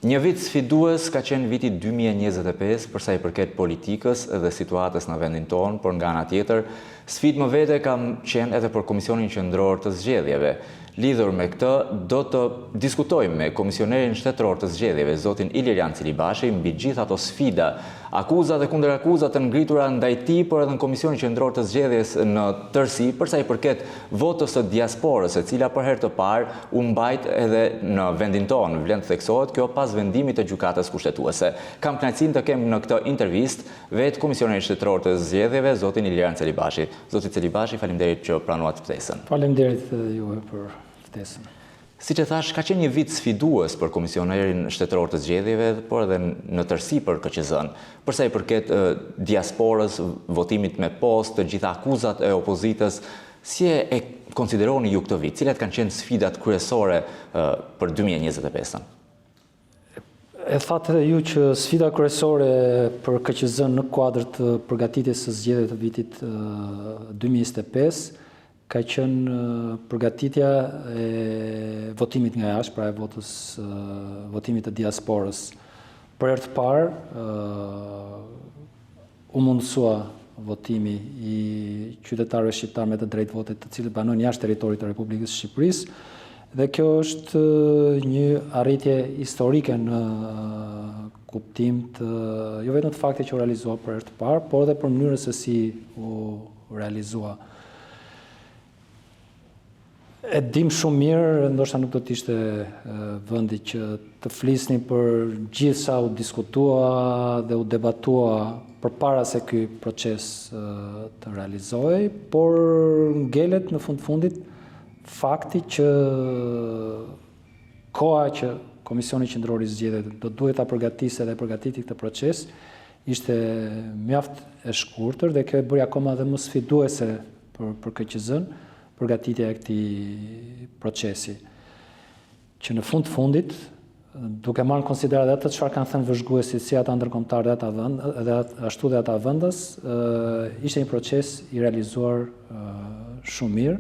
Një vit sfidues ka qenë viti 2025 përsa i përket politikës dhe situatës në vendin tonë, por nga ana tjetër, sfidë më vete kam qenë edhe për Komisionin Qendror të Zgjedhjeve. Lidhur me këtë, do të diskutojmë me Komisionerin Shtetëror të Zgjedhjeve, zotin Ilirian Celibashi, mbi gjithë ato sfida, akuzat dhe kundërakuza të ngritura ndaj tij, por edhe në Komisionin Qendror të Zgjedhjes në tërësi, përsa i përket votës së diasporës, e cila për herë të parë u mbajt edhe në vendin tonë. Vlen të theksohet kjo pas vendimit të gjykatës kushtetuese. Kam kënaqësinë të kem në këtë intervistë vetë Komisionerin Shtetëror të Zgjedhjeve, zotin Ilirian Celibashi. Zoti Celibashi, faleminderit që pranuat ftesën. Faleminderit juve për ftesën. Siç e thash, ka qenë një vit sfidues për Komisionerin Shtetëror të Zgjedhjeve, por edhe në tërësi për KQZ-n. Përsa i përket diasporës, votimit me postë, të gjitha akuzat e opozitës, si e konsideroni ju këtë vit? Cilat kanë qenë sfidat kryesore për 2025-ën? E thatë ju që sfida kryesore për KQZ-n në kuadër të përgatitjes së zgjedhjeve të vitit 2025 ka qenë përgatitja e votimit nga jashtë, pra e votimit të diasporës. Për herë të parë, u mundësua votimi i qytetarëve shqiptar me të drejtë votit të cilët banojnë jashtë territorit të Republikës së Shqipërisë, dhe kjo është një arritje historike në kuptim të jo vetëm të faktit që u realizua për herë të parë, por edhe për mënyrën se si u realizua. E dim shumë mirë, ndoshta nuk do të ishte vendi që të flisni për gjithë sa u diskutua dhe u debatua përpara se ky proces të realizohej, por ngelet në fundit fakti që koha që Komisioni Qendror i Zgjedhjeve do duhet ta përgatisë dhe përgatiti këtë proces ishte mjaft e shkurtër dhe kjo e bëri akoma dhe më sfiduese për KQZ-n përgatitja e këtij procesi. Që në fundit, duke marrë në konsiderat atë çfarë kanë thënë vëzhguesit si ata ndërkombëtar dhe ashtu dhe ata vendas, ishte një proces i realizuar shumë mirë,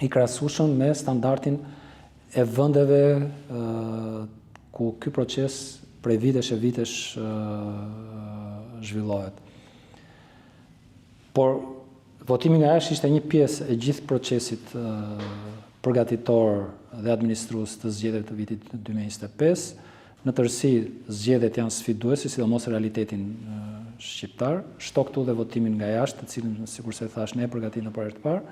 i krahasueshëm me standardin e vendeve ku ky proces prej vitesh zhvillohet. Por votimi nga jashtë ishte një pjesë e gjithë procesit përgatitor dhe administrues të zgjedhjeve të vitit 2025. Në tërësi, zgjedhjet janë sfiduese, sidomos realitetin shqiptar. Shto këtu dhe votimin nga jashtë, të cilin, sikur se thash, ne përgatitëm për herë të parë,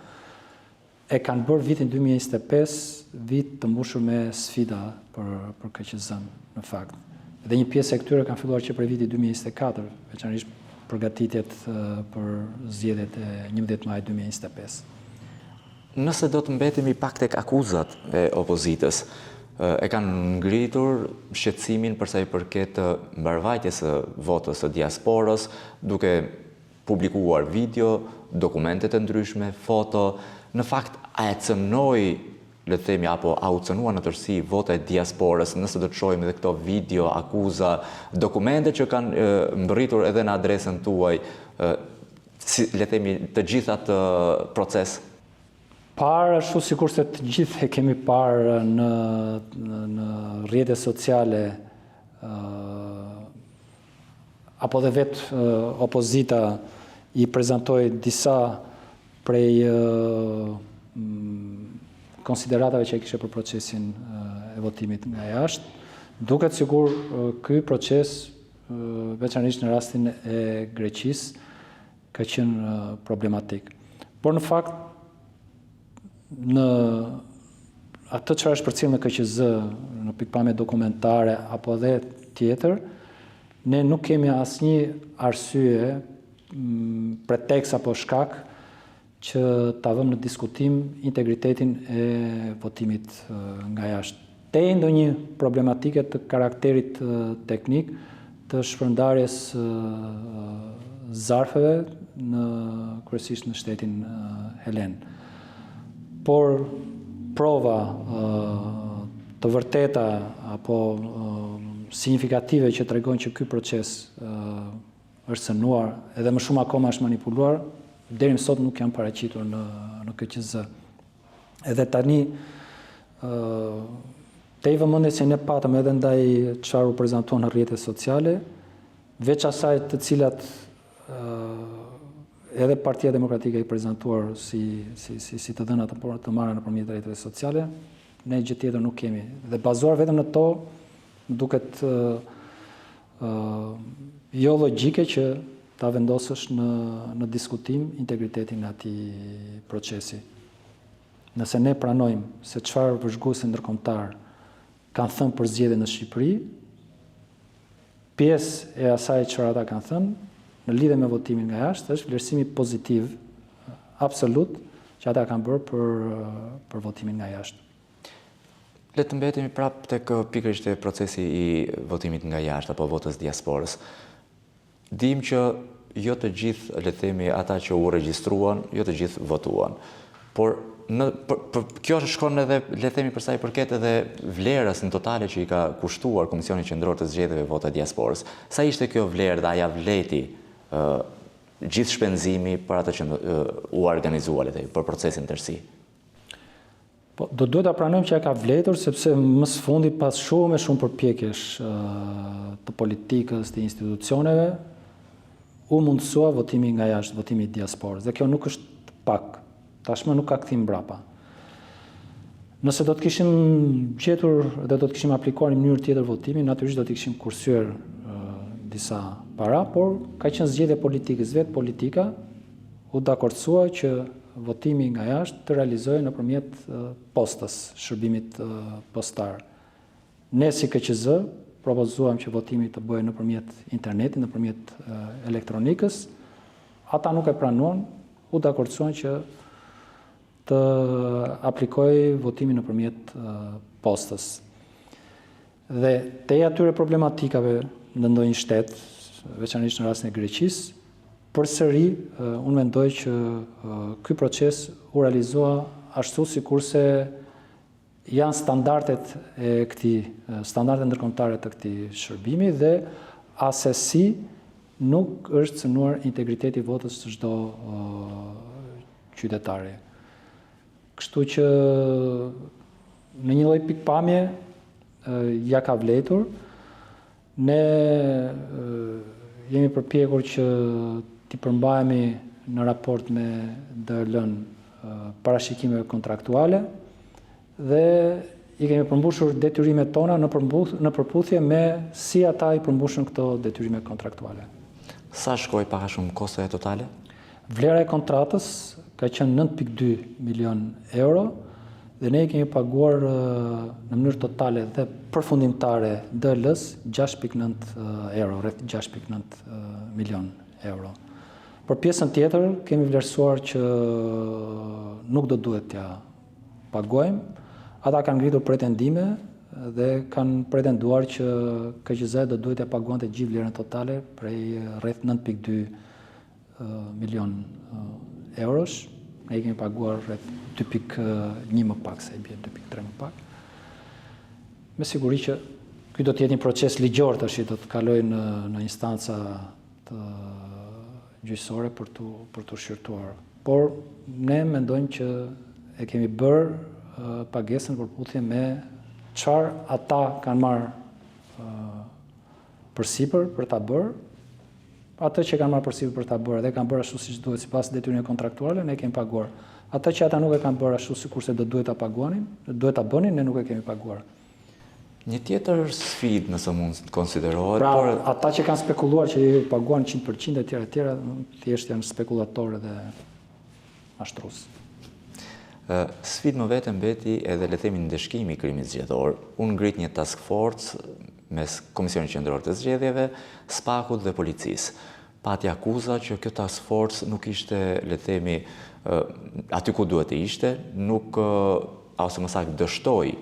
e kanë bërë vitin 2025 vit të mbushur me sfida për KQZ-n, në fakt. Dhe një pjesë e këtyre kanë filluar që prej vitit 2024, veçanërisht përgatitjet për zgjedhjet e 11 maj 2025. Nëse do të mbetemi pak tek akuzat e opozitës, e kanë ngritur shqetësimin përsa i përket mbarvajtjes së votës së diasporës, duke publikuar video, dokumente të ndryshme, foto. Në fakt, a e cënoi, le të themi, apo a u cënua në tërësi vota e diasporës, nëse do të shohim edhe këto video, akuza, dokumente që kanë mbërritur edhe në adresën tuaj, le të themi, të gjitha të proces? Parë, ashtu sikur se të gjithë e kemi parë në rrjetet sociale, apo dhe vetë opozita i prezantoi disa prej konsideratave që e kishe për procesin e votimit nga jashtë, duket sikur ky proces, veçanërisht në rastin e Greqisë, ka qenë problematik. Por në fakt, në atë çfarë është përcjellë në KQZ, në pikpamje dokumentare apo dhe tjetër, ne nuk kemi asnjë arsye, pretekst apo shkak që ta vëmë në diskutim integritetin e votimit nga jashtë. Te ndonjë problematike të karakterit teknik të shpërndarjes zarfeve kryesisht në shtetin helen. Por prova të vërteta apo signifikative që tregojnë që ky proces është cënuar edhe më shumë akoma është manipuluar, deri më sot nuk janë paraqitur në KQZ. Edhe tani te i vëmendjes që ne patëm edhe ndaj çfarë u prezantuan në rrjetet sociale, veç asaj të cilat edhe Partia Demokratike i prezantuar si të dhëna të marra nëpërmjet rrjeteve sociale, ne gjë tjetër nuk kemi. Dhe bazuar vetëm në to, duket jo logjike që ta vendosësh në diskutim integritetin e atij procesi. Nëse ne pranojmë se çfarë vëzhguese ndërkombëtar kanë thënë për zgjedhjen në Shqipëri, pjesë e asaj çfarë ata kanë thënë në lidhje me votimin nga jashtë është vlerësimi pozitiv absolut që ata kanë bërë për votimin nga jashtë. Le të mbetemi prapë tek pikërisht procesi i votimit nga jashtë apo votës diasporës. Dim që jo të gjithë, le të themi, ata që u regjistruan, jo të gjithë votuan. Por kjo shkon edhe, le të themi, për sa i përket edhe vlerës në totale që i ka kushtuar Komisioni Qendror të Zgjedhjeve vota diasporës. Sa ishte kjo vlerë dhe a ja vleti gjithë shpenzimi për atë që u organizuar për procesin tërësi? Po, do duhet ta pranojmë që ka vletur, sepse më së fundi pas shumë përpjekjesh të politikës, të institucioneve, u mundësua votimi nga jashtë, votimi i diasporës. Dhe kjo nuk është pak, tashmë nuk ka kthim mbrapa. Nëse do të kishim gjetur dhe do të kishim aplikuar në mënyrë tjetër votimin, natyrisht do të kishim kursyer disa para, por ka qenë zgjedhje politikës vetë politika u dakordësua që votimi nga jashtë të realizohej nëpërmjet postës, shërbimit postar. Ne si KQZ propozuam që votimi të bëhej nëpërmjet internetit, nëpërmjet elektronikës. Ata nuk e pranuan, u dakordësuan që të aplikojë votimin nëpërmjet postës. Dhe te atyre problematikave në ndonjë shtet, veçanërisht në rastin e Greqisë, përsëri unë mendoj që ky proces u realizua ashtu sikurse janë standardet ndërkombëtare të këtij shërbimi dhe asesi nuk është cënuar integriteti i votës së çdo qytetari. Kështu që në një lloj pikpamje ja ka vletur. Ne jemi përpjekur që t'i përmbahemi në raport me DL-n parashikimeve kontraktuale dhe i kemi përmbushur detyrimet tona në përputhje me si ata i përmbushën këto detyrime kontraktuale. Sa shkoi pak a shumë kostoja totale? Vlera e kontratës ka qenë 9.2 milion euro dhe ne i kemi paguar në mënyrë totale dhe përfundimtare DL-s 6.9 euro, rreth 6.9 milion euro. Për pjesën tjetër kemi vlerësuar që nuk do duhet t'ja paguajmë. Ata kanë ngritur pretendime dhe kanë pretenduar që KQZ do duhet t'ja paguante gjithë vlerën totale prej rreth 9.2 milion eurosh. Ne i kemi paguar rreth 2.1 më pak, se i bie 2.3 më pak. Me siguri që ky do të jetë një proces ligjor tash, do të kalojë në instanca të gjyqësore për të shqyrtuar. Por ne mendojmë që e kemi bërë pagesën përputhje me çfarë ata kanë marrë përsipër për ta bërë. Atë që kanë marrë përsipër për ta bërë dhe kanë bërë ashtu siç duhet sipas detyrimeve kontraktuale, ne kemi paguar. Ata që ata nuk e kanë bërë ashtu sikurse do duhet ta paguanin, duhet ta bënin, ne nuk e kemi paguar. Një tjetër sfidë, nëse mund të konsiderohet, por ata që kanë spekuluar që i paguan 100% e tjera, thjesht janë spekulatorë dhe mashtrues. Sfidë më vetë mbeti edhe le të themi ndeshkimi i krimit zgjedhor. Unë ngrit një task force mes Komisionit Qendror të Zgjedhjeve, SPAK-ut dhe policisë. Pati akuza që kjo task force nuk ishte, le të themi, aty ku duhet të ishte, nuk ose më saktë dështoi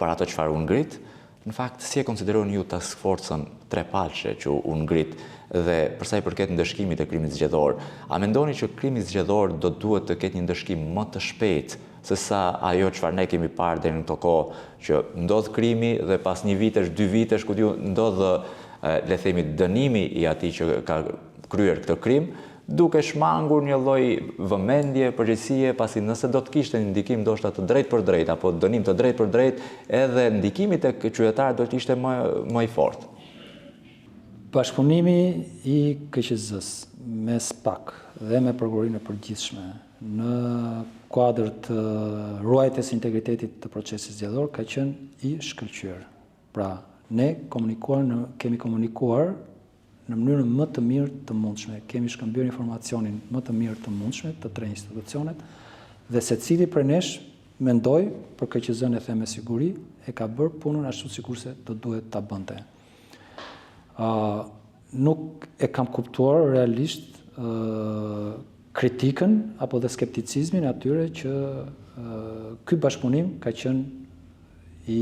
për ato çfarë u ngrit. Në fakt, si e konsideroni ju task force-ën trepalçe që u ngrit dhe përsa i përket ndëshkimit e krimit zgjedhor, a mendoni që krimi zgjedhor do duhet të ketë një ndëshkim më të shpejtë se sa ajo çfarë ne kemi parë deri në këto kohë, që ndodh krimi dhe pas 1 vitesh, 2 vitesh, ku ndodh le themi dënimi i atij që ka kryer këtë krim, duke shmangur një lloj vëmendje, përgjegjësie, pasi nëse do të kishte një ndikim ndoshta të drejtë për drejtë apo dënim të drejtë për drejtë, edhe ndikimi tek qytetarët do të ishte më i fortë. Bashkëpunimi i KQZ-s me SPAK dhe me prokurorinë e përgjithshme në kuadër të ruajtjes integritetit të procesit zgjedhor ka qenë i shkëlqyer. Pra, ne kemi komunikuar në mënyrën më të mirë të mundshme. Kemi shkëmbyer informacionin më të mirë të mundshme të tre institucionet dhe secili prej nesh mendoj, për KQZ-n e them me siguri, e ka bërë punën ashtu sikurse do duhet ta bënte. Nuk e kam kuptuar realisht kritikën apo dhe skepticizmin atyre që ky bashkëpunim ka qenë i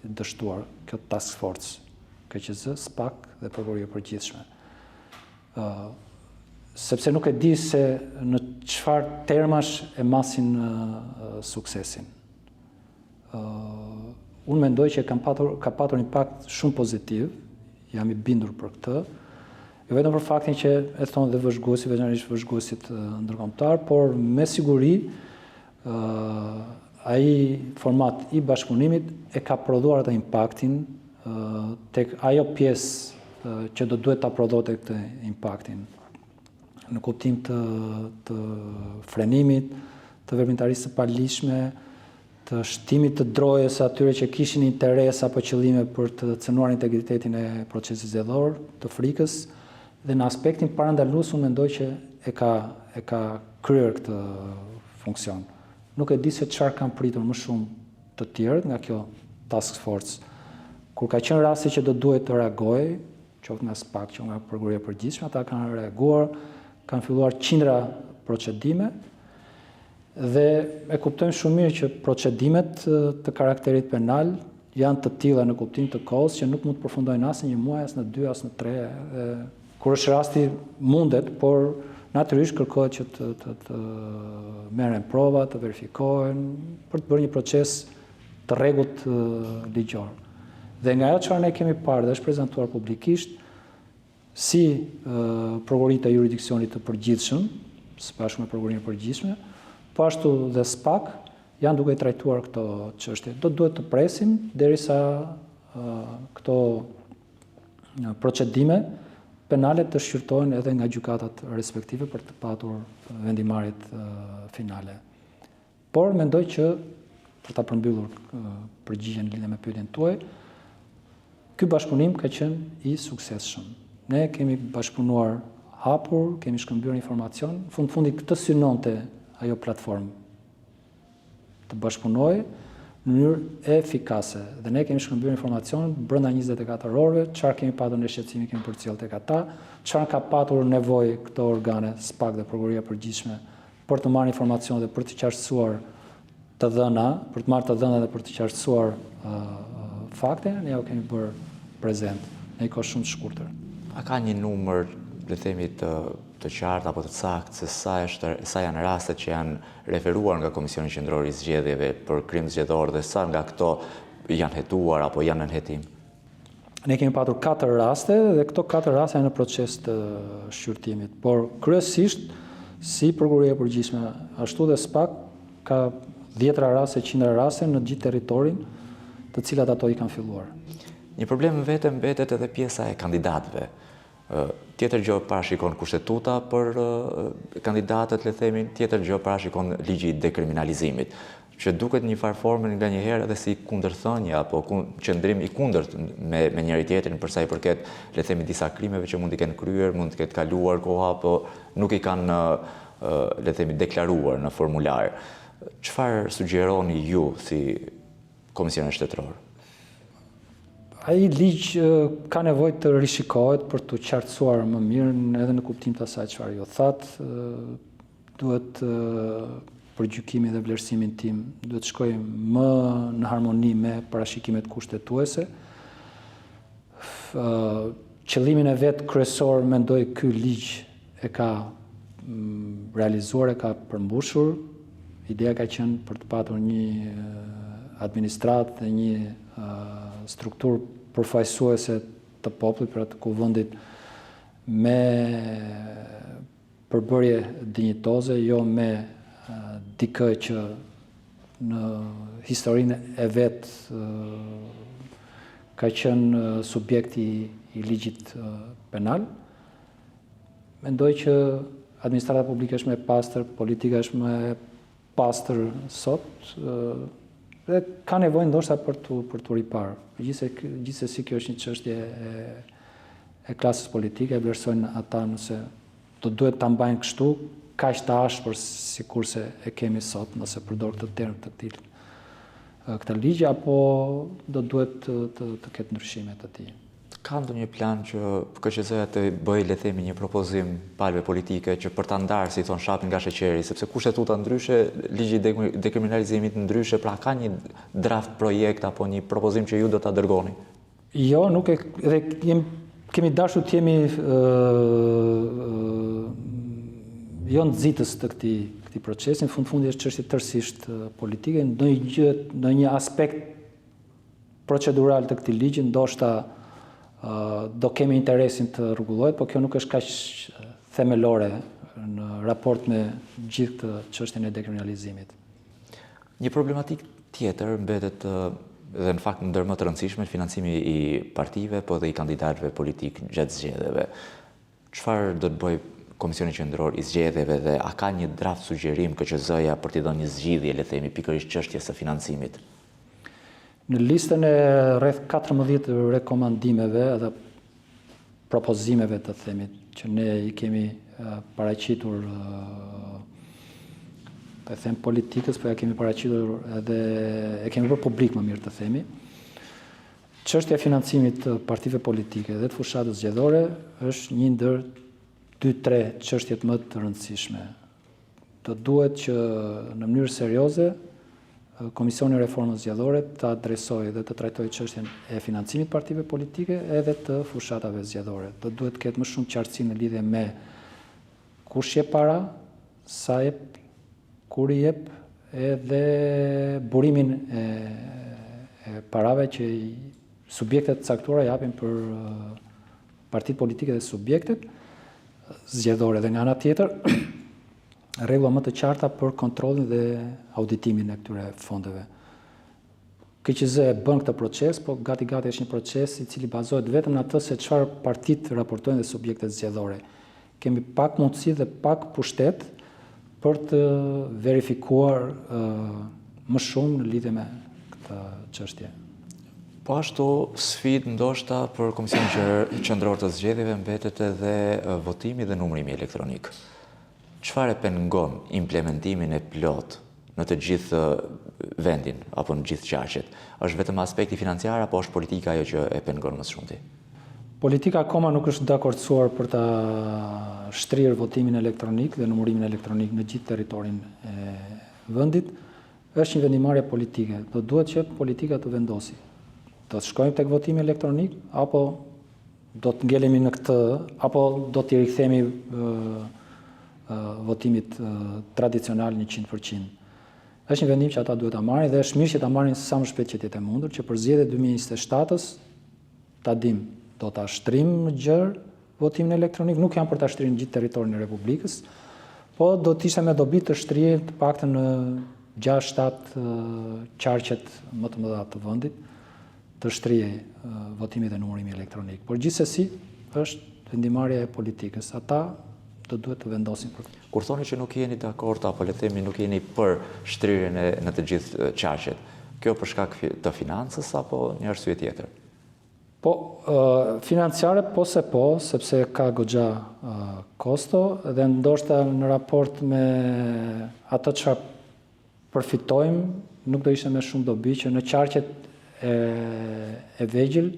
dështuar, kjo task force, KQZ, SPAK dhe prokuroria e përgjithshme. Sepse nuk e di se në çfarë termash e masin suksesin. Unë mendoj që ka patur impakt shumë pozitiv, jam i bindur për këtë, jo vetëm për faktin që e thonë dhe vëzhguesit, veçanërisht vëzhguesit ndërkombëtar, por me siguri ai format i bashkëpunimit e ka prodhuar atë impaktin tek ajo pjesë që do duhet ta prodhote këtë impaktin në kuptim të frenimit, të veprimtarisë së palishme, të shtimit të drojës atyre që kishin interes apo qëllime për të cënuar integritetin e procesit zgjedhor, të frikës, dhe në aspektin parandalues unë mendoj që e ka kryer këtë funksion. Nuk e di se çfarë kanë pritur më shumë të tjerët nga kjo task force. Kur ka qenë rasti që do duhet të reagojë, qoftë nga SPAK, qoftë nga prokuroria e përgjithshme, ata kanë reaguar, kanë filluar qindra procedime dhe e kuptojmë shumë mirë që procedimet të karakterit penal janë të tilla në kuptim të kohës që nuk mund të përfundojnë as në një muaj, as në 2, as në 3. Kur është rasti mundet, por natyrisht kërkohet që të merren prova, të verifikohen për të bërë një proces të rregullt ligjor. Dhe nga ajo çfarë ne kemi parë dhe është prezantuar publikisht, si prokuroritë e jurisdiksionit të përgjithshëm, së bashku me prokurorinë e përgjithshme, po ashtu dhe SPAK janë duke trajtuar këto çështje. Do duhet të presim derisa këto procedime penale të shqyrtohen edhe nga gjykatat respektive për të patur vendimarrjet finale. Por mendoj që për ta përmbyllur përgjigjen lidhje me pyetjen tuaj, ky bashkëpunim ka qenë i suksesshëm. Ne kemi bashkëpunuar hapur, kemi shkëmbyer informacion, në fundi këtë synonte ajo platformë të bashkëpunojë në mënyrë efikase dhe ne kemi shkëmbyer informacion brenda 24 orëve, çfarë kemi patur në shqetësimi kemi përcjell tek ata, çfarë ka patur nevojë këto organe, SPAK dhe prokuroria e përgjithshme për të marrë informacion dhe për të qartësuar të dhëna, për të marrë të dhëna dhe për të qartësuar fakte, ne jo kemi bërë prezent në një kohë shumë të shkurtër. A ka një numër, le të themi të qartë apo të saktë se sa janë rastet që janë referuar nga Komisioni Qendror i Zgjedhjeve për krim zgjedhor dhe sa nga këto janë hetuar apo janë në hetim? Ne kemi patur 4 raste dhe këto 4 raste janë në proces të shqyrtimit, por kryesisht si prokuroria e përgjithshme ashtu dhe SPAK ka 10 raste, 100 raste në gjithë territorin, të cilat ato i kanë filluar. Një problem vetëm mbetet edhe pjesa e kandidatëve. Tjetër gjë parashikon kushtetuta për kandidatët, le themi, tjetër gjë parashikon ligji i dekriminalizimit, që duket një farë formë nga një herë edhe si kundërthënie apo qëndrim i kundërt me njëri tjetrin për sa i përket, le themi, disa krimeve që mund të kenë kryer, mund të ketë kaluar koha, apo nuk i kanë, le themi, deklaruar në formular. Çfarë sugjeroni ju si Komision Shtetëror? Ai ligj ka nevojë të rishikohet për të qartësuar më mirë edhe në kuptim të asaj çfarë ju thatë. Duhet për gjykimin dhe vlerësimin tim duhet shkojë më në harmoni me parashikimet kushtetuese. Qëllimin e vet kryesor mendoj ky ligj e ka realizuar, e ka përmbushur. Ideja ka qenë për të patur një administratë dhe një strukturë përfaqësuese të popullit, për atë kuvendit me përbërje dinjitoze, jo me dikë që në historinë e vetë ka qenë subjekti i ligjit penal. Mendoj që administrata publike është më e pastër, politika është më e pastër sot, dhe ka nevojë ndoshta për tu riparë. Gjithsesi kjo është një çështje e klasës politike, e vlerësojnë ata nëse do duhet ta mbajnë kështu, kaq të ashpër sikurse e kemi sot, nëse përdor këtë term këtë ligj, apo do duhet të ketë ndryshime të tij. Ka ndonjë plan që KQZ-ja të bëjë, le të themi, një propozim palëve politike që për ta ndarë, si thon, shapin nga sheqeri, sepse kushtetuta ndryshe, ligji i dekriminalizimit ndryshe, pra ka një draft projekt apo një propozim që ju do ta dërgoni? Jo, nuk e, dhe kemi dashur të jemi jo nxitës të këtij procesi, në fundi është çështje tërësisht politike, në një aspekt procedural të këtij ligji, ndoshta do kemi interesin të rregullohet, por kjo nuk është kaq themelore në raport me gjithë këtë çështjen e dekriminalizimit. Një problematik tjetër mbetet dhe në fakt ndër më të rëndësishme, financimi i partive, po dhe i kandidatëve politik gjatë zgjedhjeve. Çfarë do të bëjë Komisioni Qendror i Zgjedhjeve dhe a ka një draft sugjerim KQZ-ja për t'i dhënë një zgjidhje, le të themi, pikërisht çështjes së financimit? Në listën e rreth 14 rekomandimeve dhe propozimeve, të themi, që ne i kemi paraqitur, të them politikës, po ja kemi paraqitur edhe e kemi bërë publik, më mirë të themi. Çështja e financimit të partive politike dhe të fushatës zgjedhore është një ndër 2-3 çështjet më të rëndësishme. Do duhet që në mënyrë serioze Komisioni i Reformës Zgjedhore të adresojë dhe të trajtojë çështjen e financimit partive politike edhe të fushatave zgjedhore. Do duhet të ketë më shumë qartësi në lidhje me kush jep para, sa jep, kur i jep, edhe burimin e parave që subjektet caktuara japin për partitë politike dhe subjektet zgjedhore. Dhe nga ana tjetër, rregulla më të qarta për kontrollin dhe auditimin e këtyre fondeve. KQZ bën këtë proces, po gati është një proces i cili bazohet vetëm në atë se çfarë partitë raportojnë dhe subjektet zgjedhore. Kemi pak mundësi dhe pak pushtet për të verifikuar më shumë në lidhje me këtë çështje. Po ashtu, sfidë ndoshta për Komisionin Qendror të Zgjedhjeve mbetet edhe votimi dhe numërimi elektronik. Çfarë pengon implementimin e plot në të gjithë vendin apo në gjithë qarqet? Është vetëm aspekti financiar apo është politika ajo që e pengon më shumti? Politika akoma nuk është dakordsuar për ta shtrirë votimin elektronik dhe numërimin elektronik në gjithë territorin e vendit. Është një vendimarrje politike. Do duhet që politika të vendosi. Do të shkojmë tek votimi elektronik apo do të ngelemi në këtë, apo do t'i rikthemi votimit tradicional 100%. Është një vendim që ata duhet ta marrin dhe është mirë që ta marrin sa më shpejt që të jetë e mundur, që për zgjedhjet 2027-s ta dim, do ta shtrim në gjerë votimin elektronik, nuk janë për ta shtrirë në gjithë territorin e Republikës, po do të ishte me dobi të shtrihet të paktën në 6-7 qarqet më të mëdha të vendit, të shtrihej votimi dhe numërimi elektronik. Por gjithsesi është vendimarrja e politikës. Ata do duhet të vendosin për këtë. Kur thoni që nuk jeni dakord apo le të themi nuk jeni për shtrirjen në të gjithë qarqet, kjo për shkak të financës apo një arsye tjetër? Po, financiare po, sepse ka goxha kosto dhe ndoshta në raport me ato çfarë përfitojmë, nuk do ishte me shumë dobi që në qarqet e vegjël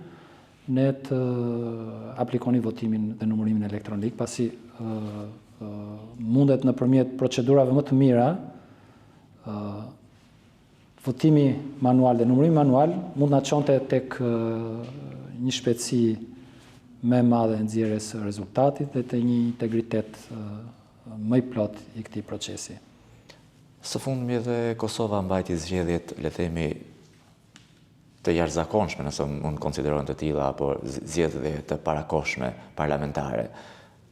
ne të aplikoni votimin dhe numërimin elektronik, pasi mundet nëpërmjet procedurave më të mira, votimi manual dhe numërimi manual mund na çonte tek një shpejtësi më e madhe e nxjerrjes së rezultatit dhe të një integritet më i plot i këtij procesi. Së fundmi edhe Kosova mbajti zgjedhjet, le të themi, të jashtëzakonshme, nëse mund konsiderohen të tilla, apo zgjedhje të parakohshme parlamentare.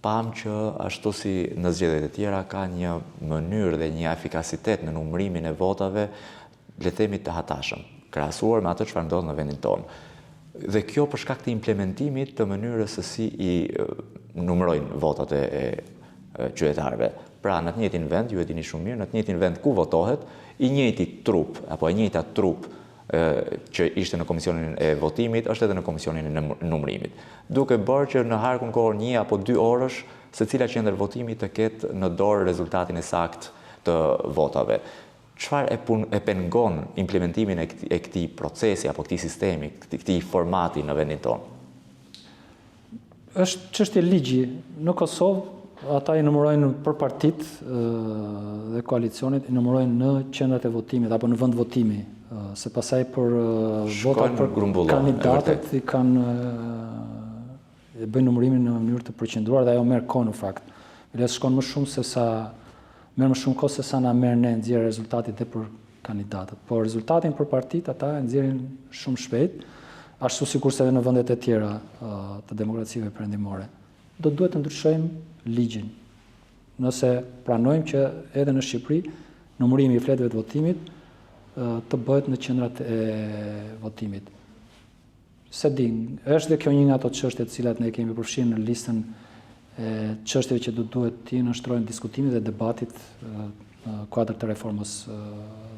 pam që ashtu si në zgjedhjet e tjera ka një mënyrë dhe një efikasitet në numërimin e votave, le të themi të hatashëm, krahasuar me atë çfarë ndodh në vendin tonë. Dhe kjo për shkak të implementimit të mënyrës se si i numërojnë votat e qytetarëve. Pra në të njëjtin vend, ju e dini shumë mirë, në të njëjtin vend ku votohet, i njëjti trup apo e njëjta trup që ishte në komisionin e votimit, është edhe në komisionin e numërimit. Duke bërë që në harkun kohor 1 apo 2 orësh, secila qendër votimi të ketë në dorë rezultatin e saktë të votave. Çfarë e pengon implementimin e këtij procesi apo këtij sistemi, këtij formati në vendin tonë? Është çështje ligji. Në Kosovë ata i numërojnë për partitë dhe koalicionit, i numërojnë në qendrat e votimit apo në vend votimi. Se pasaj për votat për kandidatët i bëjnë numërimin në mënyrë të përqendruar dhe ajo merr kohë në fakt. Merr më shumë kohë se sa na merr ne nxjerrë rezultatit dhe për kandidatët. Po rezultatin për partitë ata e nxjerrin shumë shpejt, ashtu sikurse edhe në vendet e tjera të demokracive perëndimore. Do duhet të ndryshojmë ligjin. Nëse pranojmë që edhe në Shqipëri numërimi i fletëve të votimit të bëhet në qendrat e votimit. Se di, është dhe kjo një nga ato çështje të cilat ne kemi përfshirë në listën e çështjeve që do duhet të nënshtrohen diskutimit dhe debatit në kuadër të reformës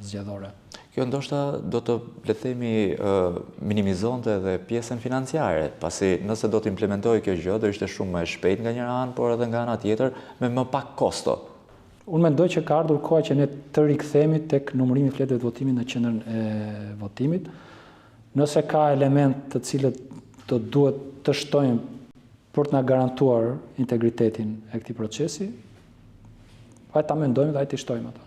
zgjedhore. Kjo ndoshta do të, le të themi, minimizonte edhe pjesën financiare, pasi nëse do të implementojë kjo gjë, do ishte shumë më e shpejtë nga njëra anë, por edhe nga ana tjetër me më pak kosto. Unë mendoj që ka ardhur koha që ne të rikthehemi tek numërimi i fletëve të votimit në qendrën e votimit. Nëse ka element të cilët do duhet të shtojmë për të na garantuar integritetin e këtij procesi, hajde ta mendojmë dhe hajde të shtojmë ata.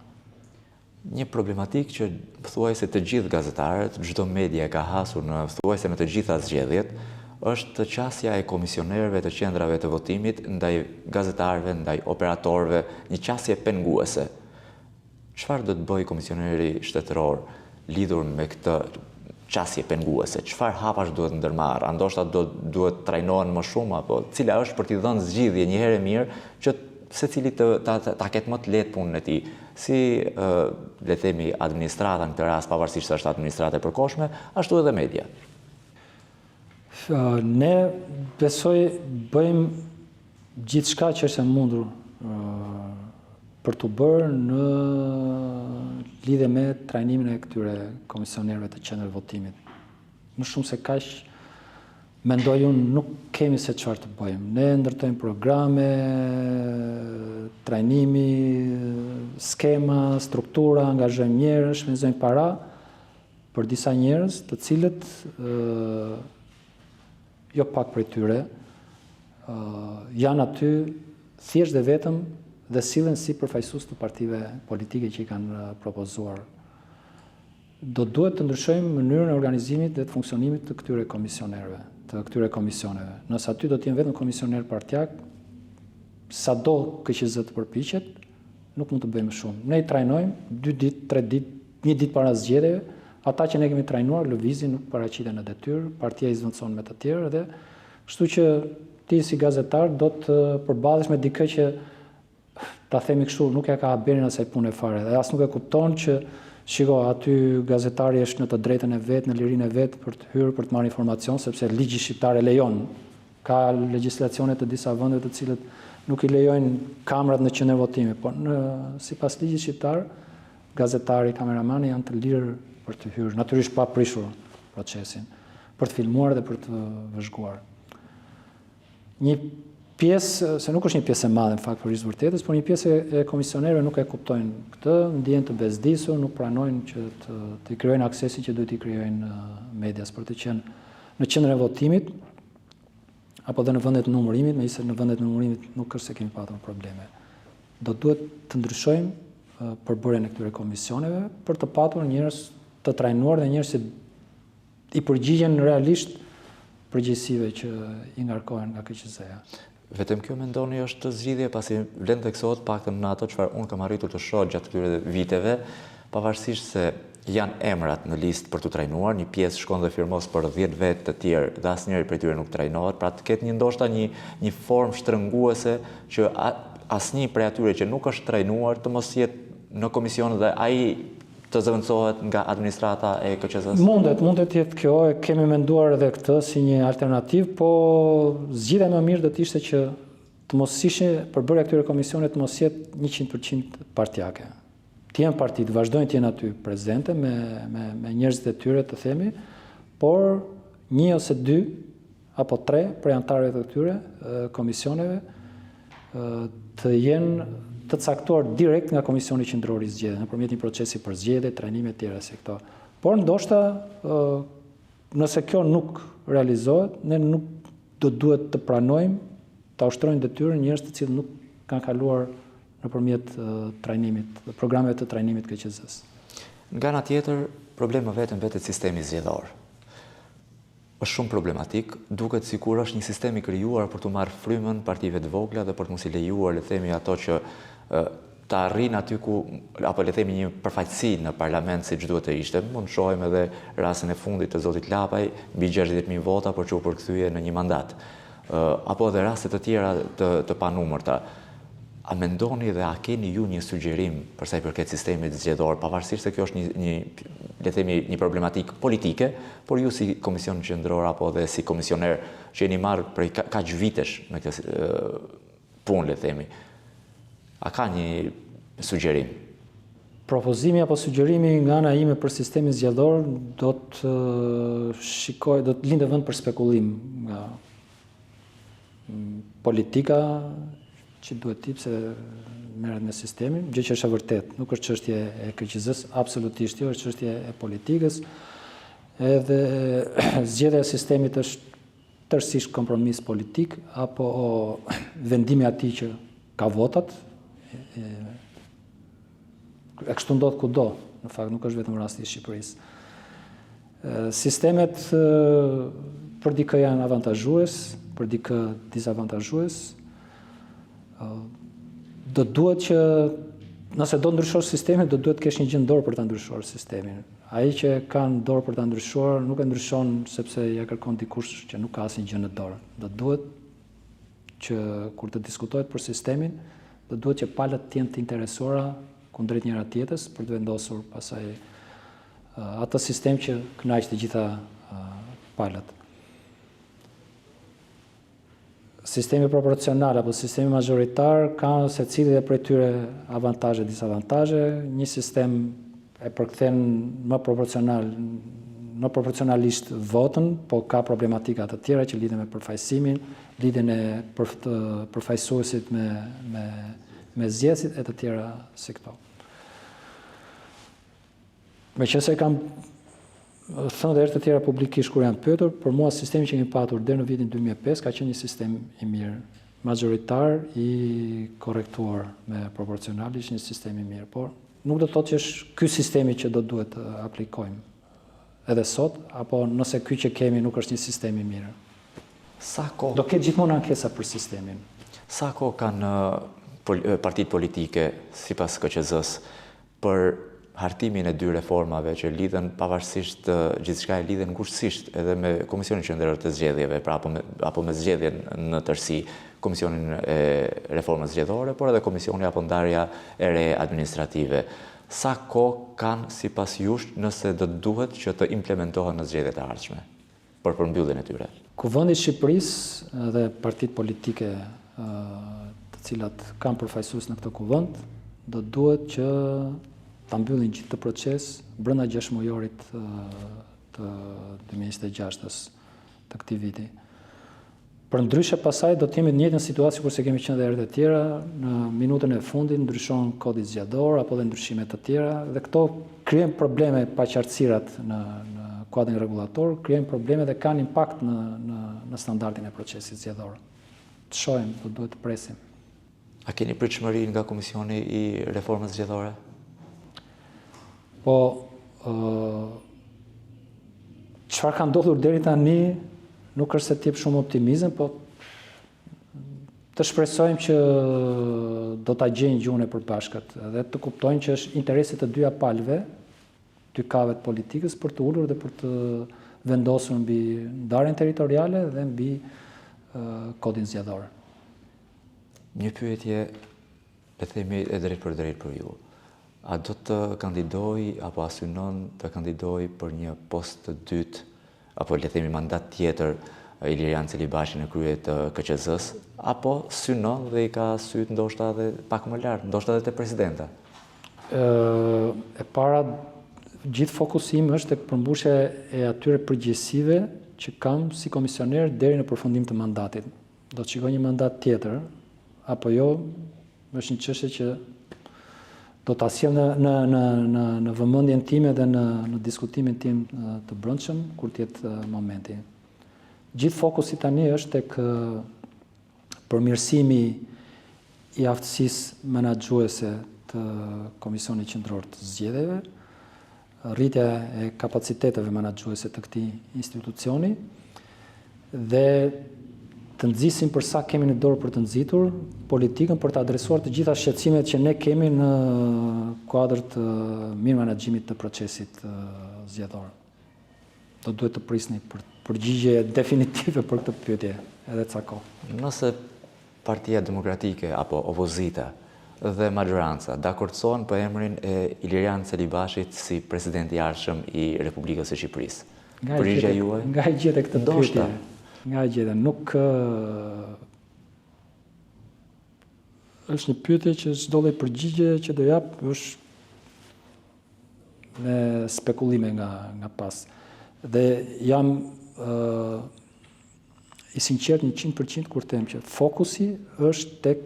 Një problematik që thuajse të gjithë gazetarët, çdo media ka hasur në thuajse në të gjitha zgjedhjet, është qasja e komisionerëve të qendrave të votimit ndaj gazetarëve, ndaj operatorëve, një qasje penguese. Çfarë do të bëjë komisioneri shtetëror lidhur me këtë qasje penguese? Çfarë hapash duhet ndërmarrë? A ndoshta duhet trajnohen më shumë, apo cila është për t'i dhënë zgjidhje një herë mirë që secili ta ketë më të lehtë punën e tij? Si le të themi administrata në këtë rast, pavarësisht se është administratë e përkohshme, ashtu edhe media. Ne besoj bëjmë gjithçka që është e mundur për t'u bërë në lidhje me trajnimin e këtyre komisionerëve të qendrës votimit. Më shumë se kaq, mendoj unë nuk kemi se çfarë të bëjmë. Ne ndërtojmë programe, trajnimi, skema, struktura, angazhojmë njerëz, shpenzojmë para për disa njerëz, të cilët jo pak prej tyre janë aty thjesht dhe vetëm dhe sillen si përfaqësues të partive politike që i kanë propozuar. Do duhet të ndryshojmë mënyrën e organizimit dhe të funksionimit të këtyre komisionerëve, të këtyre komisioneve. Nëse aty do të jenë vetëm komisioner partjak, sado KQZ të përpiqet, nuk mund të bëjmë shumë. Ne i trajnojmë 2 ditë, 3 ditë, 1 ditë para zgjedhjeve. Ata që ne kemi trajnuar, lëvizin nuk paraqiten në detyrë, partia i zvendëson me të tjerë dhe kështu që ti si gazetar do të përballesh me dikë që ta themi kështu, nuk ja ka haberin asaj pune fare. Dhe as nuk e kupton që shiko, aty gazetari është në të drejtën e vet, në lirinë e vet për të hyrë, për të marrë informacion, sepse ligji shqiptar e lejon. Ka legjislacione të disa vende të cilët nuk i lejojnë kamrat në qendër votimi, por sipas ligjit shqiptar, gazetari, kameramani janë të lirë për të hyrë, natyrisht pa prishur procesin, për të filmuar dhe për të vëzhguar. Një pjesë, se nuk është një pjesë e madhe në fakt për vërtetës, por një pjesë e komisionerëve nuk e kuptojnë këtë, ndjen të bezdisur, nuk pranojnë që të krijojnë aksesi që duhet i krijojnë medias për të qenë në qendrën e votimit apo dhe në vendet e numërimit, megjithëse në vendet e numërimit nuk është se kemi patur probleme. Do duhet të ndryshojmë përbërjen e këtyre komisioneve për të patur njerëz të trajnuar dhe njerëz që i përgjigjen realisht përgjegjësive që i ngarkohen nga KQZ-ja. Vetëm kjo mendoni është zgjidhje, pasi vlen të theksohet paktën në ato çfarë unë kam arritur të shoh gjatë këtyre viteve, pavarësisht se janë emrat në listë për të trajnuar, një pjesë shkon dhe firmos për 10 vetë të tjerë dhe asnjëri prej tyre nuk trajnohet, pra të ketë ndoshta një formë shtrënguese që asnjë prej atyre që nuk është trajnuar të mos jetë në komision dhe ai të zëvendësohet nga administrata e KQZ-s? Mundet jetë kjo, e kemi menduar edhe këtë si një alternativë, po zgjidhja më mirë do të ishte që të mos ishe përbërja këtyre komisioneve të mos jetë 100% partijake. Të jenë partitë, vazhdojnë të jenë aty prezente me njerëzit e tyre të themi, por 1 ose 2 apo 3 prej anëtarëve të këtyre komisioneve të jenë të caktuar direkt nga Komisioni Qendror i Zgjedhjeve nëpërmjet një procesi për zgjedhje, trajnime të tjera si këto. Por ndoshta nëse kjo nuk realizohet, ne nuk do duhet të pranojmë, ta ushtrojmë detyrën njerëz të cilët nuk kanë kaluar nëpërmjet trajnimit, programeve të trajnimit KQZ-s. Nga ana tjetër, problemi vetëm vetë sistemi zgjedhor. Është shumë problematik, duket sikur është një sistem i krijuar për të marrë frymën partive të vogla dhe për të mos i lejuar, le themi, ato që të arrin aty ku, apo le themi një përfaqësi në parlament siç duhet të ishte. Mund shohim edhe rastin e fundit të zotit Lapaj, mbi 60.000 vota për që u përkthye në një mandat. Apo edhe raste të tjera të panumërta. A mendoni dhe a keni ju një sugjerim për sa i përket sistemit zgjedhor, pavarësisht se kjo është le themi, një problematik politike, por ju si Komision Qendror apo dhe si komisioner që jeni marrë prej kaq vitesh me këtë punë, le themi, a ka një sugjerim? Propozimi apo sugjerimi nga ana ime për sistemin zgjedhor do të lindë vend për spekulim nga politika që duhet tip se merret me sistemin, gjë që është e vërtet, nuk është çështje e KQZ-s, absolutisht jo, është çështje e politikës. Edhe zgjedhja e sistemit është tërësisht kompromis politik apo vendimi i atij që ka votat. E kështu ndodh kudo, në fakt nuk është vetëm rasti i Shqipërisë. Sistemet për dikë janë avantazhues, për dikë dizavantazhues. Do duhet që nëse do ndryshosh sistemin, do duhet të kesh një gjë në dorë për ta ndryshuar sistemin. Ai që ka në dorë për ta ndryshuar nuk e ndryshon sepse ja kërkon dikush që nuk ka asnjë gjë në dorë. Do duhet që kur të diskutohet për sistemin, do duhet që palët të jenë të interesuara kundrejt njëra tjetrës për të vendosur pastaj atë sistem që kënaq të gjitha palët. Sistemi proporcional apo sistemi majoritar ka secili dhe prej tyre avantazhe, disavantazhe. Një sistem e përkthen më proporcionalisht votën, po ka problematika të tjera që lidhen me përfaqësimin, lidhen e përfaqësuesit me zgjedhësit e të tjera si këto. Meqense kam thënë dhe herë të tjera publikisht kur janë pyetur, për mua sistemi që kemi patur deri në vitin 2005 ka qenë një sistem i mirë, majoritar i korrektuar me proporcional, ishte një sistem i mirë, por nuk do të thotë që është ky sistemi që do duhet të aplikojmë edhe sot, apo nëse ky që kemi nuk është një sistem i mirë. Sa kohë? Do ketë gjithmonë ankesa për sistemin. Sa kohë kanë partitë politike sipas KQZ-s për hartimin e 2 reformave që lidhen pavarësisht gjithçka e lidhen ngushësisht edhe me Komisionin Qendror të Zgjedhjeve, pra apo me zgjedhjen në tërësi, Komisionin e Reformës Zgjedhore, por edhe Komisioni apo ndarja e re administrative. Sa kohë kanë sipas jush nëse do duhet që të implementohen në zgjedhjet e ardhshme për përmbylljen e tyre? Kuvendi i Shqipërisë dhe partitë politike të cilat kanë përfaqësues në këtë kuvend do duhet që ta mbyllin gjithë të proces brenda 6 mujorit të 2026-s të këtij viti. Përndryshe pasaj do të jemi në njëjtën situatë kurse kemi qenë edhe herët e tjera, në minutën e fundit ndryshon kodi zgjedhor apo dhe ndryshime të tjera dhe këto krijojnë probleme paqartësirat në kuadrin rregullator, krijojnë probleme dhe kanë impakt në standardin e procesit zgjedhor. Të shohim, do duhet të presim. A keni pritshmëri nga Komisioni i Reformës Zgjedhore? Po, çfarë ka ndodhur deri tani nuk është se të jep shumë optimizëm, po të shpresojmë që do ta gjejnë gjuhën e përbashkët dhe të kuptojnë që është interesi të dyja palëve, tykave të politikës për të ulur dhe për të vendosur mbi ndarjen territoriale dhe mbi kodin zgjedhor. Një pyetje, le të themi e drejt për ju. A do të kandidoj apo a synon të kandidoj për një post të dytë apo le të themi mandat tjetër Ilirian Celibashi në krye të KQZ-s, apo synon dhe i ka syt ndoshta edhe pak më lart, ndoshta edhe te presidenta? E para, gjithë fokusim është tek përmbushja e atyre përgjegjësive që kam si komisioner deri në përfundim të mandatit. Do të shikoj një mandat tjetër, apo jo, është një çështje që do ta sjell në vëmendjen time dhe në diskutimin tim të brendshëm kur të jetë momenti. Gjithë fokusi tani është tek përmirësimi i aftësisë menaxhuese të Komisionit Qendror të Zgjedhjeve, rritja e kapaciteteve menaxhuese të këtij institucioni dhe të nxisim për sa kemi në dorë për të nxitur politikën për të adresuar të gjitha shqetësimet që ne kemi në kuadër të mirë menaxhimit të procesit zgjedhor. Do duhet të prisni për përgjigje definitive për këtë pyetje edhe ca kohë. Nëse Partia Demokratike apo opozita dhe majoranca dakordsohen për emrin e Ilirian Celibashit si president i ardhshëm i Republikës së Shqipërisë. Përgjigja juaj? Nga e gjete këtë pyetje. Nga e gjete, nuk është një pyetje që çdo lloj përgjigje që do jap është me spekulime nga pas. Dhe jam i sinqert 100% kur them që fokusi është tek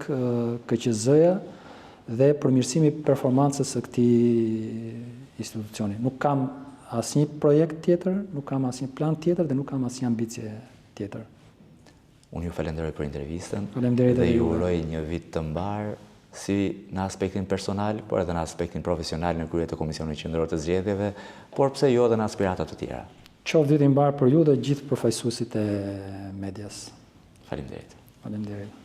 KQZ-ja dhe përmirësimi i performancës së këtij institucioni. Nuk kam asnjë projekt tjetër, nuk kam asnjë plan tjetër dhe nuk kam asnjë ambicie tjetër. Unë ju falenderoj për intervistën dhe ju uroj një vit të mbar si në aspektin personal, por edhe në aspektin profesional në krye të Komisionit Qendror të Zgjedhjeve, por pse jo edhe në aspirata të tjera. Qoftë vit i mbar për ju dhe gjithë përfaqësuesit e medias. Faleminderit. Faleminderit.